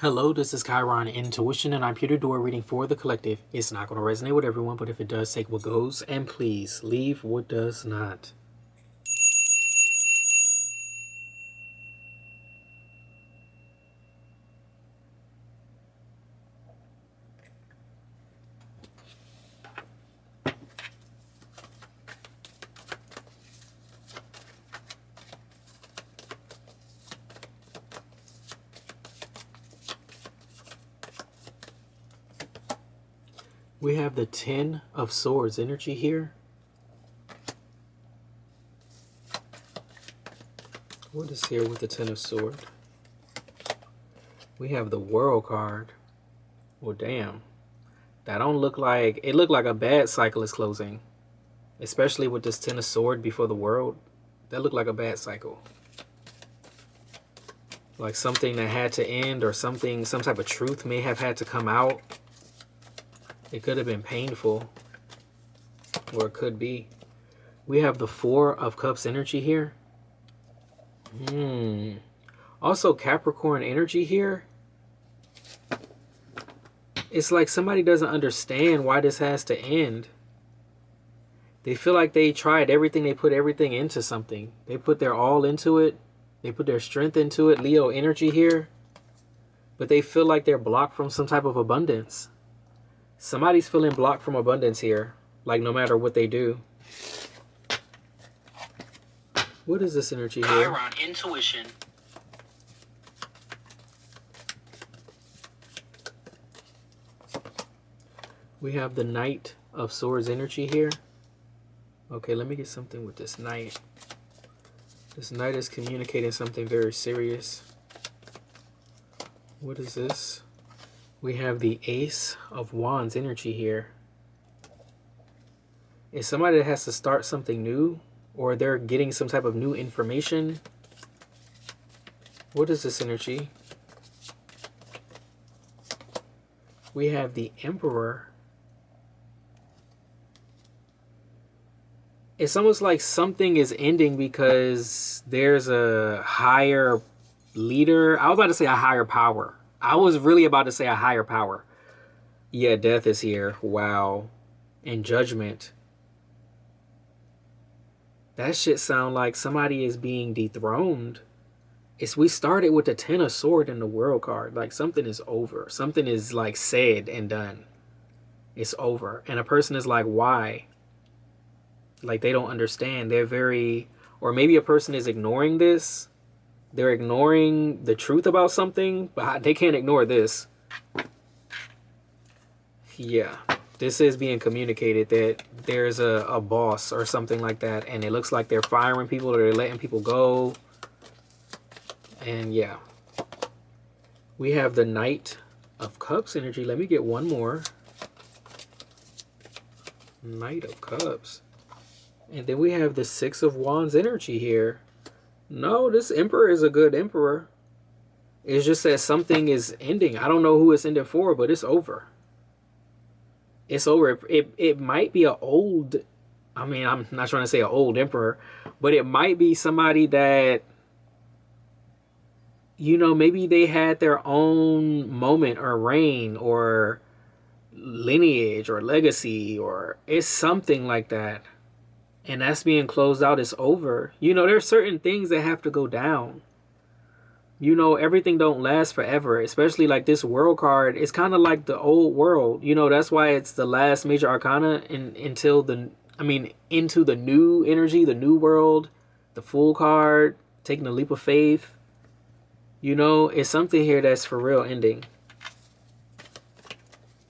Hello, this is Chiron Intuition, and I'm here to do a reading for the collective. It's not going to resonate with everyone, but if it does, take what goes, and please leave what does not. We have the Ten of Swords energy here. What is here with the Ten of Swords? We have the World card. Well, damn. That don't look like... It looked like a bad cycle is closing. Especially with this Ten of Swords before the World. That looked like a bad cycle. Like something that had to end, or something, some type of truth may have had to come out. It could have been painful, or it could be. We have the Four of Cups energy here. Also Capricorn energy here. It's like somebody doesn't understand why this has to end. They feel like they tried everything. They put everything into something. They put their all into it. They put their strength into it. Leo energy here. But they feel like they're blocked from some type of abundance. Somebody's feeling blocked from abundance here. Like no matter what they do. What is this energy here? Chiron Intuition. We have the Knight of Swords energy here. Okay, let me get something with this Knight. This Knight is communicating something very serious. What is this? We have the Ace of Wands energy here. Is somebody that has to start something new, or they're getting some type of new information? What is this energy? We have the Emperor. It's almost like something is ending because there's a higher leader. I was about to say a higher power. I was really about to say a higher power. Yeah, death is here. Wow. And judgment. That shit sound like somebody is being dethroned. We started with the Ten of Swords in the World card. Like something is over. Something is like said and done. It's over. And a person is like, why? Like they don't understand. They're very... Or maybe a person is ignoring this. They're ignoring the truth about something, but they can't ignore this. Yeah, this is being communicated that there's a boss or something like that, and it looks like they're firing people or they're letting people go. And yeah, we have the Knight of Cups energy. Let me get one more. Knight of Cups. And then we have the Six of Wands energy here. No, this Emperor is a good Emperor. It's just that something is ending. I don't know who it's ending for, but it's over. It's over. It might be an old... I mean, I'm not trying to say an old Emperor, but it might be somebody that... You know, maybe they had their own moment or reign or lineage or legacy, or it's something like that. And that's being closed out. It's over. You know, there's certain things that have to go down. You know, everything don't last forever. Especially like this World card. It's kind of like the old world. You know, that's why it's the last major arcana until the... I mean, into the new energy, the new world. The Fool card. Taking a leap of faith. You know, it's something here that's for real ending.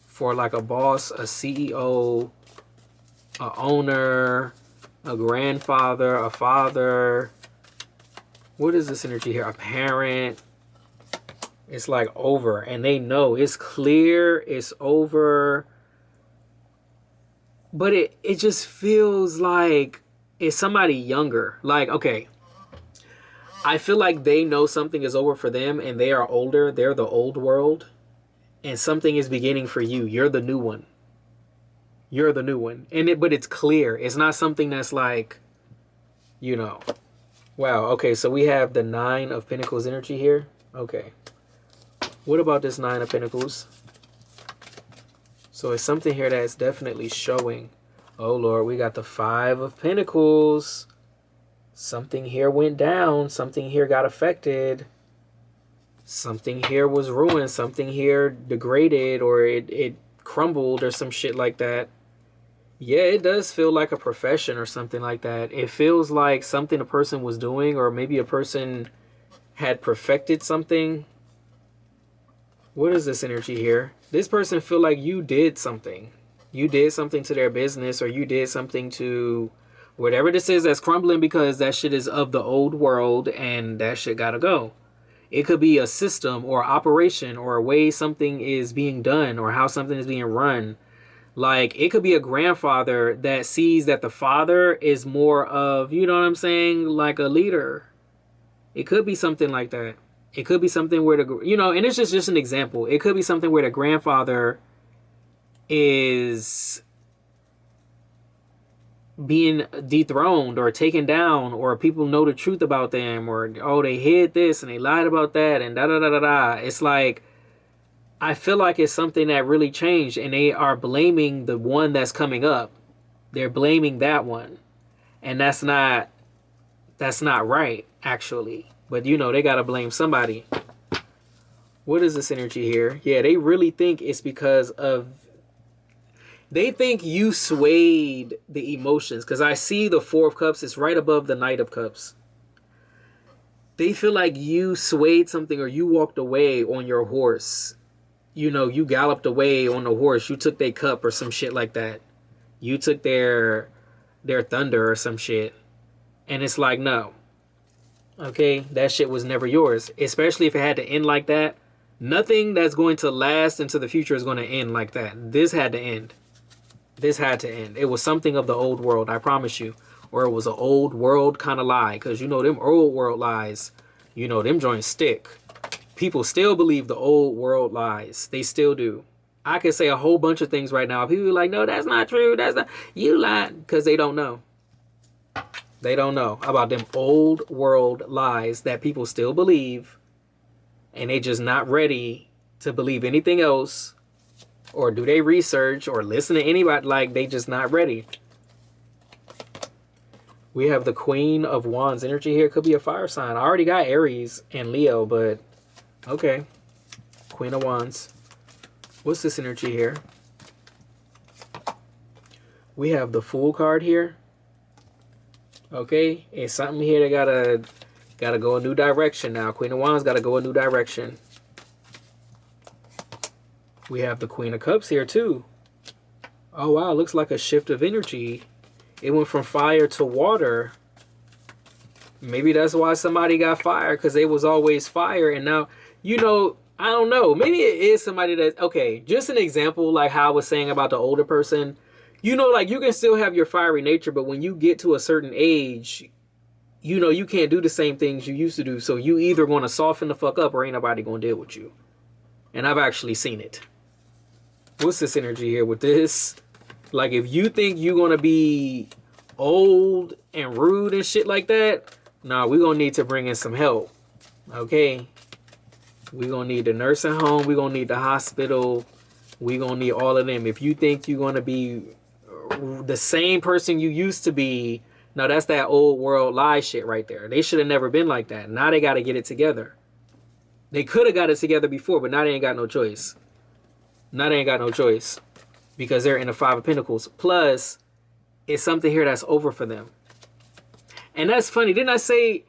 For like a boss, a CEO, a owner... A grandfather, a father. What is this energy here? A parent. It's like over. And they know. It's clear. It's over. But it just feels like it's somebody younger. Like, okay. I feel like they know something is over for them. And they are older. They're the old world. And something is beginning for you. You're the new one. You're the new one. But it's clear. It's not something that's like, you know. Wow. Okay, so we have the Nine of Pentacles energy here. Okay. What about this Nine of Pentacles? So it's something here that's definitely showing. Oh Lord, we got the Five of Pentacles. Something here went down. Something here got affected. Something here was ruined. Something here degraded, or it crumbled or some shit like that. Yeah, it does feel like a profession or something like that. It feels like something a person was doing, or maybe a person had perfected something. What is this energy here? This person feel like you did something. You did something to their business, or you did something to whatever this is that's crumbling, because that shit is of the old world and that shit gotta go. It could be a system or operation or a way something is being done or how something is being run. Like, it could be a grandfather that sees that the father is more of, you know what I'm saying, like a leader. It could be something like that. It could be something where the, you know, and it's just an example. It could be something where the grandfather is being dethroned or taken down, or people know the truth about them, or, oh, they hid this and they lied about that and da da da da da. It's like, I feel like it's something that really changed, and they are blaming the one that's coming up. They're blaming that one. And that's not right, actually. But, you know, they got to blame somebody. What is this energy here? Yeah, they really think it's because of... They think you swayed the emotions. Because I see the Four of Cups. It's right above the Knight of Cups. They feel like you swayed something, or you walked away on your horse. You know, you galloped away on the horse. You took their cup or some shit like that. You took their thunder or some shit. And it's like, no. Okay, that shit was never yours. Especially if it had to end like that. Nothing that's going to last into the future is going to end like that. This had to end. This had to end. It was something of the old world, I promise you. Or it was an old world kind of lie. Because, you know, them old world lies, you know, them joints stick. People still believe the old world lies. They still do. I could say a whole bunch of things right now. People are like, no, that's not true. That's not... You lied. Because they don't know. They don't know about them old world lies that people still believe. And they just not ready to believe anything else. Or do they research or listen to anybody. Like, they just not ready. We have the Queen of Wands energy here. Could be a fire sign. I already got Aries and Leo, but... Okay. Queen of Wands. What's this energy here? We have the Fool card here. Okay. It's something here that gotta go a new direction now. Queen of Wands gotta go a new direction. We have the Queen of Cups here too. Oh wow, looks like a shift of energy. It went from fire to water. Maybe that's why somebody got fired, because they was always fire, and now... You know, I don't know. Maybe it is somebody that... Okay, just an example, like how I was saying about the older person. You know, like, you can still have your fiery nature, but when you get to a certain age, you know, you can't do the same things you used to do. So you either going to soften the fuck up, or ain't nobody going to deal with you. And I've actually seen it. What's this energy here with this? Like, if you think you're going to be old and rude and shit like that, nah, we're going to need to bring in some help. Okay? We're going to need the nursing home. We're going to need the hospital. We're going to need all of them. If you think you're going to be the same person you used to be, no, that's that old world lie shit right there. They should have never been like that. Now they got to get it together. They could have got it together before, but now they ain't got no choice. Now they ain't got no choice because they're in the Five of Pentacles. Plus, it's something here that's over for them. And that's funny. Did I say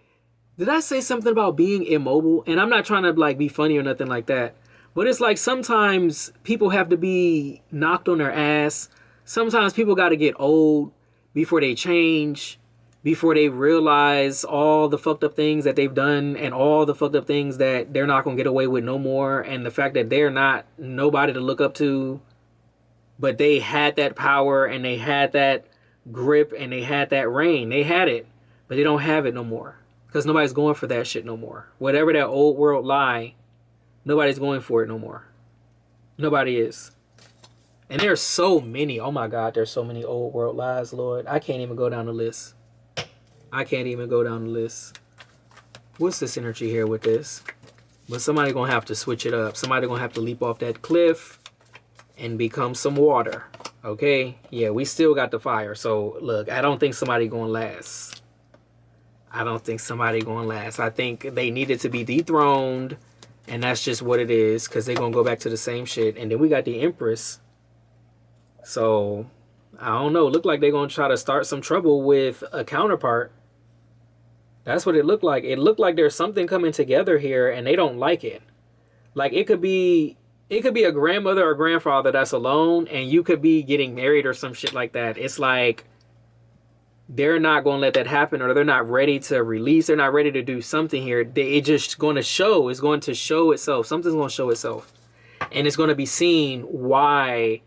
something about being immobile? And I'm not trying to like be funny or nothing like that. But it's like sometimes people have to be knocked on their ass. Sometimes people got to get old before they change, before they realize all the fucked up things that they've done and all the fucked up things that they're not going to get away with no more. And the fact that they're not nobody to look up to, but they had that power and they had that grip and they had that reign. They had it, but they don't have it no more. Because nobody's going for that shit no more. Whatever that old world lie, nobody's going for it no more. Nobody is. And there's so many. Oh my God, there's so many old world lies, Lord. I can't even go down the list. I can't even go down the list. What's this energy here with this? But somebody gonna have to switch it up. Somebody gonna have to leap off that cliff and become some water. Okay? Yeah, we still got the fire. So look, I don't think somebody gonna last. I don't think somebody gonna last. I think they needed to be dethroned, and that's just what it is, because they're gonna go back to the same shit. And then we got the Empress. So I don't know. Look like they're gonna try to start some trouble with a counterpart. That's what it looked like. It looked like there's something coming together here and they don't like it. Like it could be a grandmother or grandfather that's alone, and you could be getting married or some shit like that. It's like they're not going to let that happen, or they're not ready to release. They're not ready to do something here. It's just going to show. It's going to show itself. Something's going to show itself. And it's going to be seen why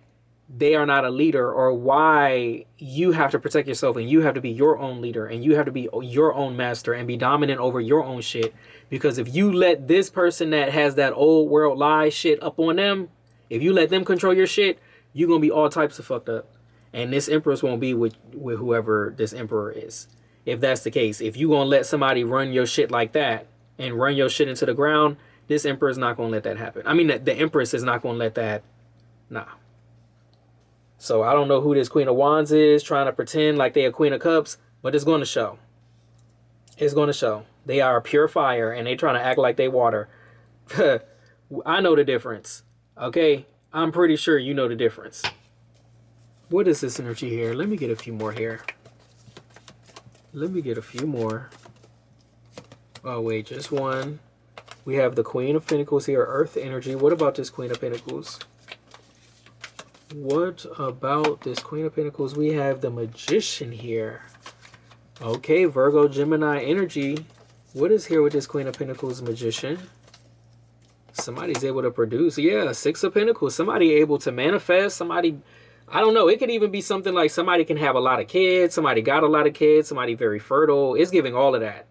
they are not a leader, or why you have to protect yourself and you have to be your own leader and you have to be your own master and be dominant over your own shit. Because if you let this person that has that old world lie shit up on them, if you let them control your shit, you're going to be all types of fucked up. And this Empress won't be with whoever this Emperor is. If that's the case, if you going to let somebody run your shit like that and run your shit into the ground, this Emperor is not going to let that happen. I mean, the Empress is not going to let that. Nah. So I don't know who this Queen of Wands is, trying to pretend like they a Queen of Cups, but it's going to show. It's going to show. They are pure fire and they trying to act like they water. I know the difference. Okay? I'm pretty sure you know the difference. What is this energy here? Let me get a few more here. Let me get a few more. Oh, wait, just one. We have the Queen of Pentacles here, Earth energy. What about this Queen of Pentacles? What about this Queen of Pentacles? We have the Magician here. Okay, Virgo, Gemini energy. What is here with this Queen of Pentacles Magician? Somebody's able to produce. Yeah, Six of Pentacles. Somebody able to manifest. Somebody, I don't know. It could even be something like somebody can have a lot of kids. Somebody got a lot of kids. Somebody very fertile. It's giving all of that.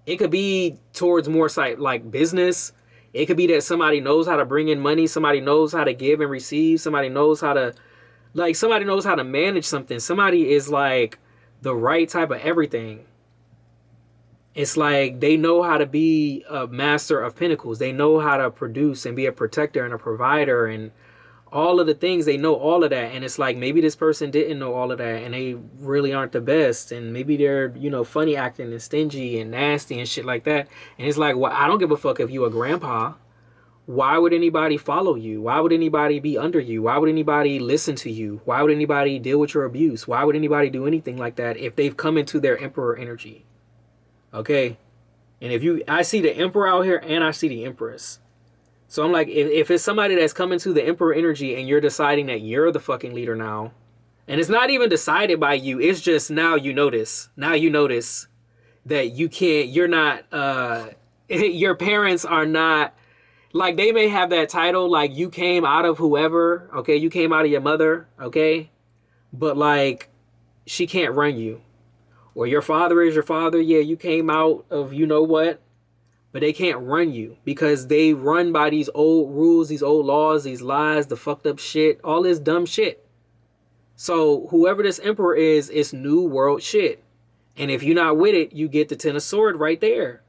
It could be towards more like business. It could be that somebody knows how to bring in money. Somebody knows how to give and receive. Somebody knows how to, somebody knows how to manage something. Somebody is like the right type of everything. It's like they know how to be a master of pentacles. They know how to produce and be a protector and a provider and all of the things. They know all of that. And it's like maybe this person didn't know all of that and they really aren't the best. And maybe they're, funny acting and stingy and nasty and shit like that. And it's like, well, I don't give a fuck if you a grandpa. Why would anybody follow you? Why would anybody be under you? Why would anybody listen to you? Why would anybody deal with your abuse? Why would anybody do anything like that if they've come into their Emperor energy? Okay? And I see the Emperor out here and I see the Empress. So I'm like, if it's somebody that's coming to the Emperor energy and you're deciding that you're the fucking leader now, and it's not even decided by you, it's just now you notice that you're not, your parents are not, like they may have that title, like you came out of whoever, okay, you came out of your mother, okay, but like she can't run you. Or your father is your father, yeah, you came out of you know what, but they can't run you because they run by these old rules, these old laws, these lies, the fucked up shit, all this dumb shit. So whoever this Emperor is, it's new world shit. And if you're not with it, you get the Ten of Swords right there.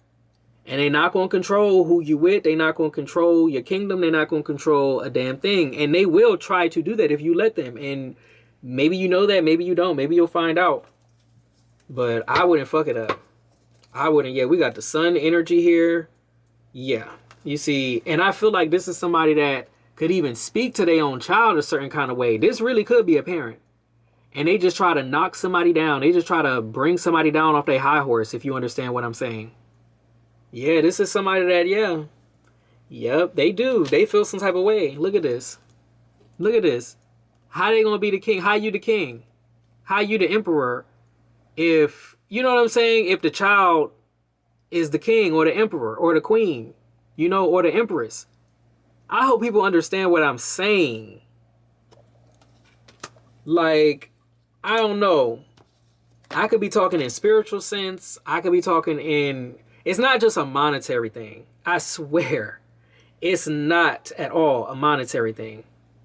And they're not going to control who you with. They're not going to control your kingdom. They're not going to control a damn thing. And they will try to do that if you let them. And maybe you know that, maybe you don't. Maybe you'll find out. But I wouldn't fuck it up. I wouldn't. Yeah, we got the Sun energy here. Yeah. You see, and I feel like this is somebody that could even speak to their own child a certain kind of way. This really could be a parent. And they just try to knock somebody down. They just try to bring somebody down off their high horse, if you understand what I'm saying. Yeah, this is somebody that, yeah. Yep, they do. They feel some type of way. Look at this. Look at this. How they going to be the king? How you the king? How you the emperor? If, you know what I'm saying? If the child is the king or the emperor or the queen, or the empress. I hope people understand what I'm saying. Like, I don't know. I could be talking in spiritual sense. I could be talking in... It's not just a monetary thing. I swear. It's not at all a monetary thing.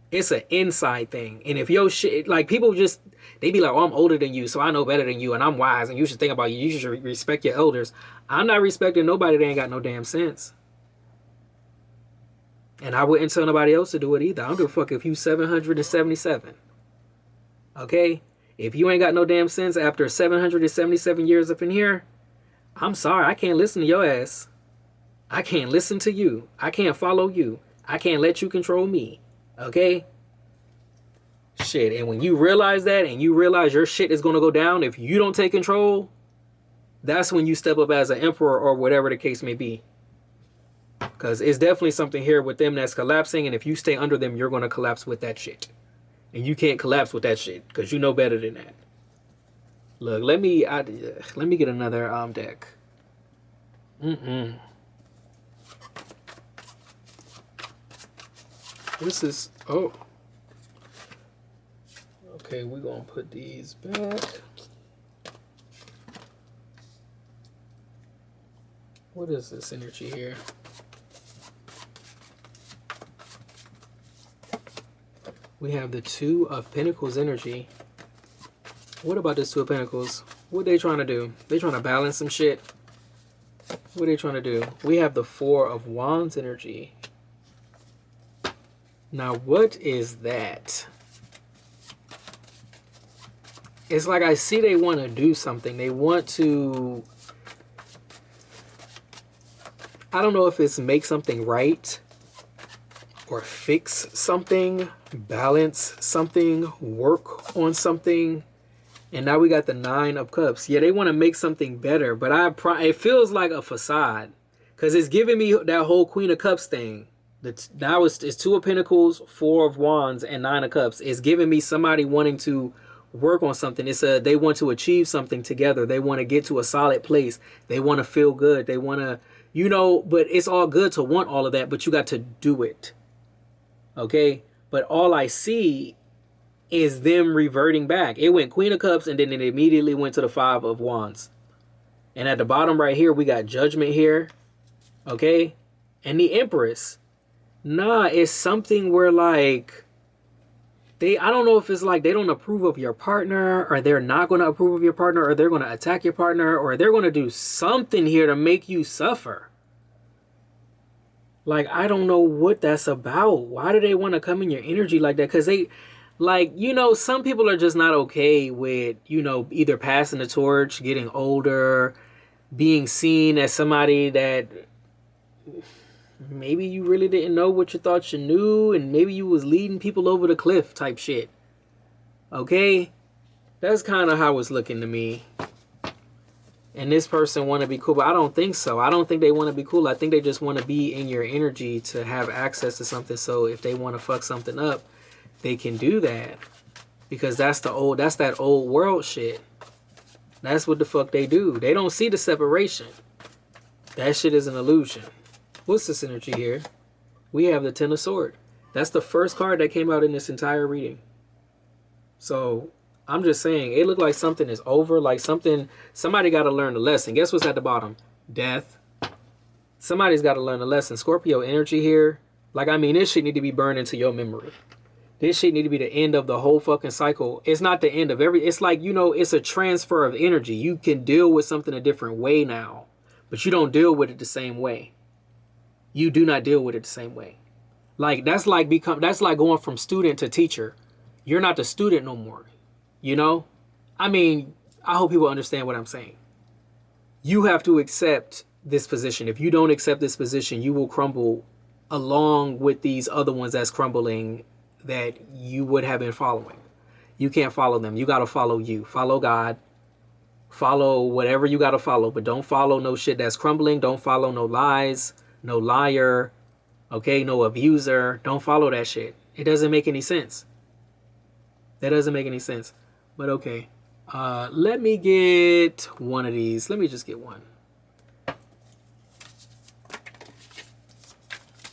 It's an inside thing. And if your shit... Like, people just... They be like, oh, I'm older than you, so I know better than you, and I'm wise, and you should think about you. You should respect your elders. I'm not respecting nobody that ain't got no damn sense. And I wouldn't tell nobody else to do it either. I don't give a fuck if you 777. Okay? If you ain't got no damn sense after 777 years up in here, I'm sorry, I can't listen to your ass. I can't listen to you. I can't follow you. I can't let you control me. Okay? Shit, and when you realize that and you realize your shit is going to go down if you don't take control, that's when you step up as an emperor or whatever the case may be. Because it's definitely something here with them that's collapsing, and if you stay under them, you're going to collapse with that shit. And you can't collapse with that shit because you know better than that. Look, let me get another deck. This is, oh. Okay, we're going to put these back. What is this energy here? We have the Two of Pentacles energy. What about this Two of Pentacles? What they trying to do? They trying to balance some shit? What are they trying to do? We have the Four of Wands energy. Now, what is that? It's like I see they want to do something. They want to... I don't know if it's make something right or fix something, balance something, work on something. And now we got the Nine of Cups. Yeah, they want to make something better, but it feels like a facade because it's giving me that whole Queen of Cups thing. Now it's Two of Pentacles, Four of Wands, and Nine of Cups. It's giving me somebody wanting to work on something. They want to achieve something together. They want to get to a solid place. They want to feel good. They want to, you know, but it's all good to want all of that, but you got to do it. Okay? But all I see is them reverting back. It went Queen of Cups and then it immediately went to the Five of Wands. And at the bottom right here, we got Judgment here. Okay? And the Empress. Nah, it's something where like I don't know if it's like they don't approve of your partner, or they're not going to approve of your partner, or they're going to attack your partner, or they're going to do something here to make you suffer. Like, I don't know what that's about. Why do they want to come in your energy like that? Because they, like, you know, some people are just not okay with, you know, either passing the torch, getting older, being seen as somebody that maybe you really didn't know what you thought you knew, and maybe you was leading people over the cliff type shit. Okay? That's kind of how it's looking to me. And this person want to be cool, but I don't think so. I don't think they want to be cool. I think they just want to be in your energy to have access to something. So if they want to fuck something up, they can do that. Because that's that old world shit. That's what the fuck they do. They don't see the separation. That shit is an illusion. What's this energy here? We have the Ten of Swords. That's the first card that came out in this entire reading. So I'm just saying, it looked like something is over. Like somebody got to learn the lesson. Guess what's at the bottom? Death. Somebody's got to learn the lesson. Scorpio energy here. Like, I mean, this shit need to be burned into your memory. This shit need to be the end of the whole fucking cycle. It's not the end of it's like, you know, it's a transfer of energy. You can deal with something a different way now, but you don't deal with it the same way. You do not deal with it the same way. Like, that's like going from student to teacher. You're not the student no more. You know? I mean, I hope people understand what I'm saying. You have to accept this position. If you don't accept this position, you will crumble along with these other ones that's crumbling that you would have been following. You can't follow them. You got to follow you. Follow God. Follow whatever you got to follow, but don't follow no shit that's crumbling. Don't follow no lies, no liar, okay, no abuser. Don't follow that shit. It doesn't make any sense. That doesn't make any sense. But okay. Let me get one of these. Let me just get one.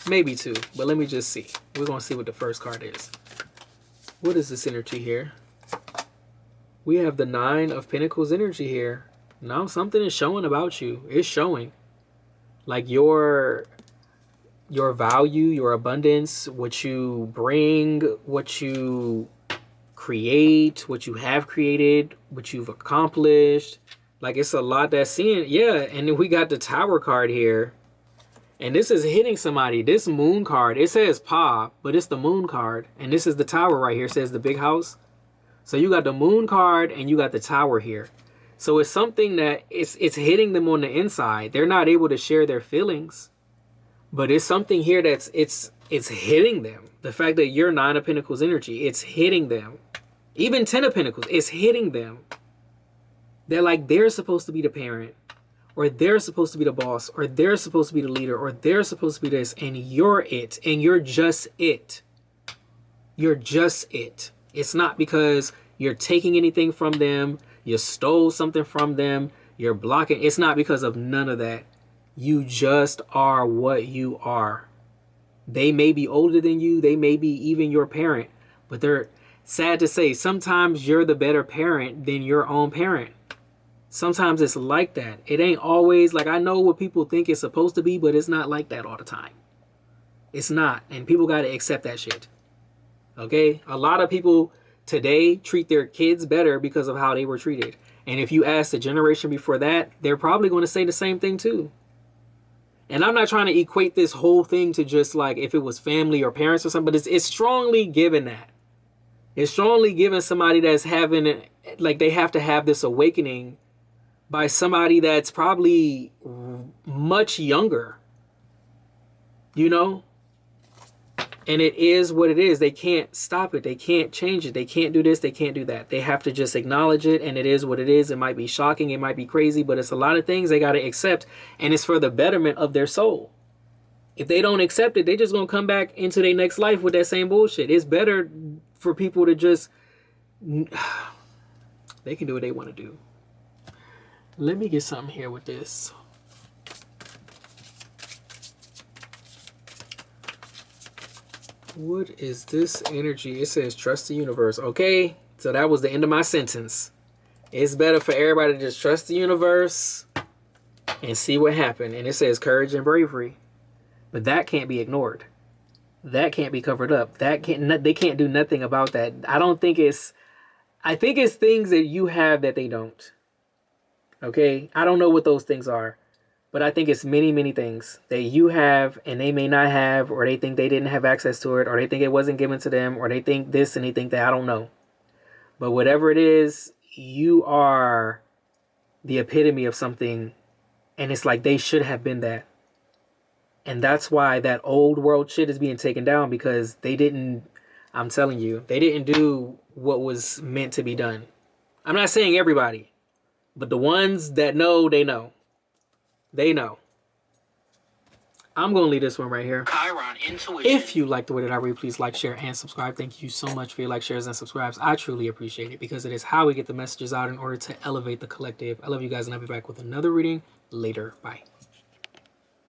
Maybe two, but let me just see. We're going to see what the first card is. What is this energy here? We have the Nine of Pentacles energy here. Now something is showing about you. It's showing. Like your value, your abundance, what you bring, what you create, what you have created, what you've accomplished. Like, it's a lot that's seeing. Yeah, and then we got the Tower card here. And this is hitting somebody. This moon card, it says Pa, but it's the moon card. And this is the tower right here. It says the big house. So you got the moon card and you got the tower here. So it's something that it's hitting them on the inside. They're not able to share their feelings. But it's something here that's it's hitting them. The fact that you're 9 of Pentacles energy, it's hitting them. Even 10 of Pentacles, it's hitting them. They're like, they're supposed to be the parent, or they're supposed to be the boss, or they're supposed to be the leader, or they're supposed to be this, and you're it, and you're just it. You're just it. It's not because you're taking anything from them, you stole something from them, you're blocking. It's not because of none of that. You just are what you are. They may be older than you, they may be even your parent, but they're sad to say, sometimes you're the better parent than your own parent. Sometimes it's like that. It ain't always like, I know what people think it's supposed to be, but it's not like that all the time. It's not. And people got to accept that shit. Okay? A lot of people today treat their kids better because of how they were treated. And if you ask the generation before that, they're probably going to say the same thing too. And I'm not trying to equate this whole thing to just like if it was family or parents or something, but it's strongly given that. It's strongly given somebody that's having, like they have to have this awakening by somebody that's probably much younger, you know? And it is what it is. They can't stop it. They can't change it. They can't do this. They can't do that. They have to just acknowledge it, and it is what it is. It might be shocking. It might be crazy, but it's a lot of things they got to accept, and it's for the betterment of their soul. If they don't accept it, they just going to come back into their next life with that same bullshit. It's better for people to just, they can do what they want to do. Let me get something here with this. What is this energy? It says trust the universe. Okay, so that was the end of my sentence. It's better for everybody to just trust the universe and see what happened. And it says courage and bravery. But that can't be ignored. That can't be covered up. That can't, they can't do nothing about that. I think it's things that you have that they don't. Okay, I don't know what those things are, but I think it's many, many things that you have and they may not have, or they think they didn't have access to it, or they think it wasn't given to them, or they think this and they think that. I don't know. But whatever it is, you are the epitome of something, and it's like they should have been that. And that's why that old world shit is being taken down, because they didn't, I'm telling you, they didn't do what was meant to be done. I'm not saying everybody. But the ones that know, they know. They know. I'm going to leave this one right here. Chiron Intuition. If you like the way that I read, please like, share, and subscribe. Thank you so much for your likes, shares, and subscribes. I truly appreciate it, because it is how we get the messages out in order to elevate the collective. I love you guys, and I'll be back with another reading later. Bye.